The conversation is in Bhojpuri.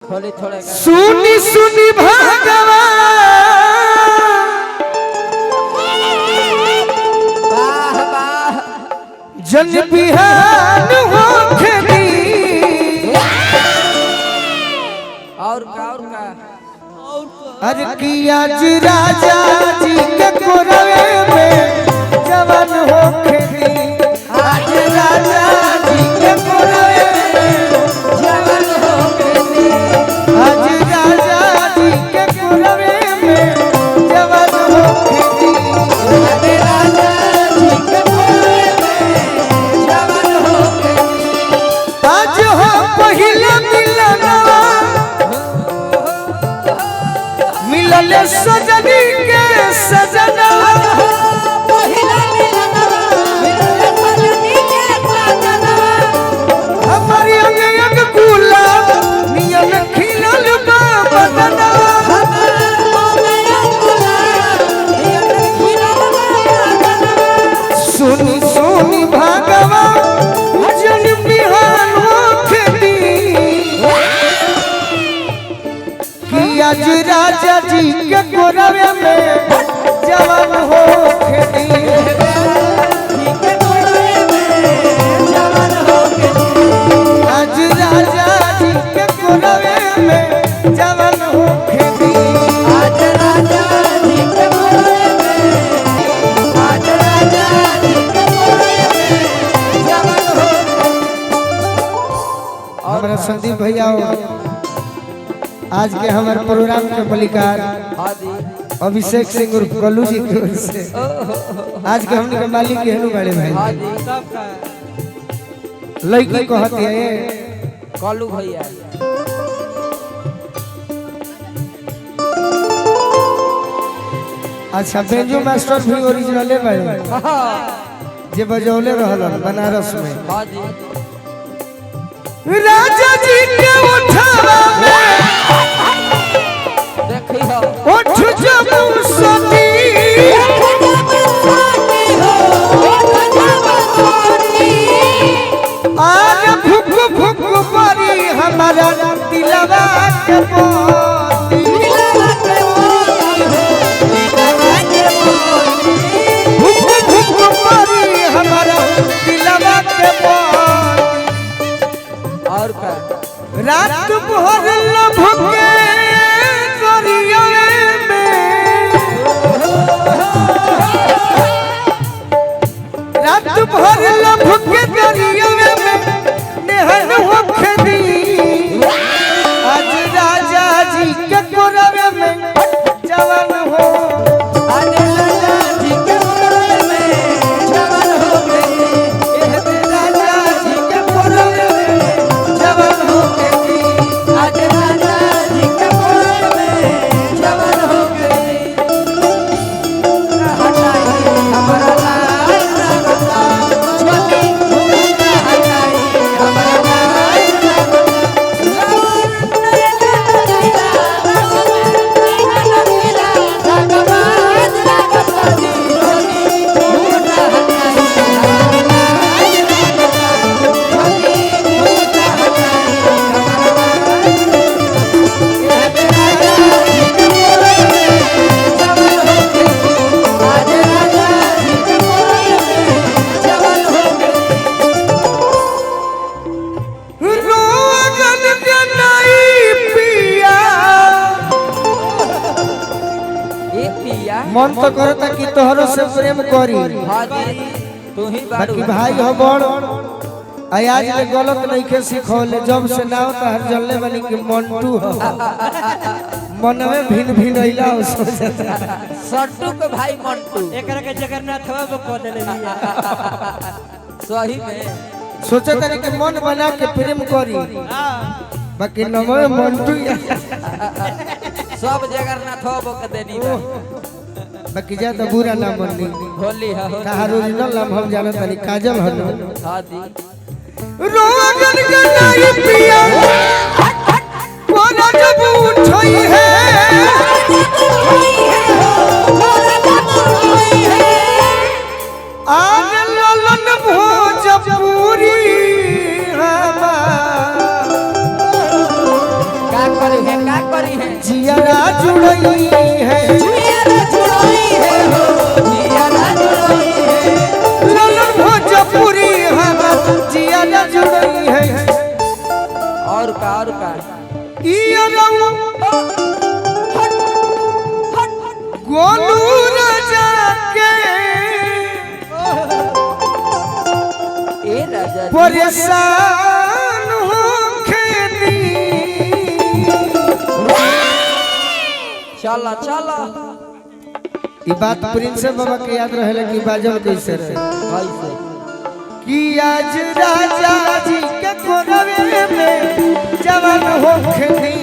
थोड़े थोड़े सुनी सुनी भगवान वाह वाह जन बिहान होके दी और का अरे की आज राजा जी के कोरवे में जवान होके दी आज राजा जी के कोरवे में जवान होके दी आज राजा जी के कोरवे में जवान होके दी अरे राजा जी के कोरवे में जवान होके दी आज हो पहिला मिलनवा मिलल सजनी के सजनवा पहिला मिलनवा मिलल सजनी के सजनवा हमारी अंग अंग गुलाब नियन खिलल बा बदनवा सुनी सुनी भागवा जन बिहान होके दी कि आज राजा जी के कोरवे में जवान होके दी आज राजा जी के कोरवे में जवान होके दी आज राजा जी के कोरवे में आज राजा जी के कोरवे में जवान होके हमारा संदीप भैया आज के हमारे प्रोग्राम के मलिकार हादी अभिषेक सिंह उर्फ कल्लू जी की ओर से आज के हमने के मालिक के हेनु बड़े भाई हादी सबका लड़की को हती है कल्लू भैया अच्छा बेंजो मास्टर भी ओरिजिनल है जे बजौले रहलन बनारस में हादी राजा जी के उठावा में देखी हो उठ जब सती आज भुक भुक परी हमारा दिलवा के पाती भुक भुक परी हमारा दिलवा के पाती और का रात भर लभ के दरिया में रात भर लभ के दरिया में नेहन होके दी आज राजा जी के कोरवे में जवान हो आज राजा जी के कोरवे में जवान हो गई राजा जी के कोरवे में जवान हो आज राजा जी के कोरवे में जवान हो गई हटाई हमारा लाल रंगता छोटी भूमिका हटाई हमारा लाल रोगन जनाई पिया मन तो करता कि तोहरो से प्रेम करी तू ही बाकी भाई हो बड़ आज ले गलत नहीं के सिखौले जब से ना होता हर जल्ले बनी कि मंटू हो मन में भिन भिन अइला हो सोचता सट्टू के भाई मंटू एकरा के जगन्नाथ बाबू को देले बिया सही में सोचता नहीं कि मन बना के प्रेम करी बाकी नमो मंटू सब जगन्नाथ बाबू के देनी बा। बाकी ज्यादा बुरा ना मननी होली है होली कहा ओरिजिनल नाम हम जानत नहीं काजल हनो हादी रोगन जनाई पिया कोना जब उठई है आन ललन भोजपुरी हमार करी है का करी है जियारा जुड़ई है जियारा जुड़ई है हो जियारा जुड़ई है ललन भोजपुरी हमर जियारा जुड़ई है और का इयरऊ गोलू राजा के ए राजा जी परेशान हो खेती चला चला ई बात प्रिंस बाबा के याद रहे कि बाजल कैसे रहे कैसे कि आज राजा जी के कोरवे में जवान हो खेती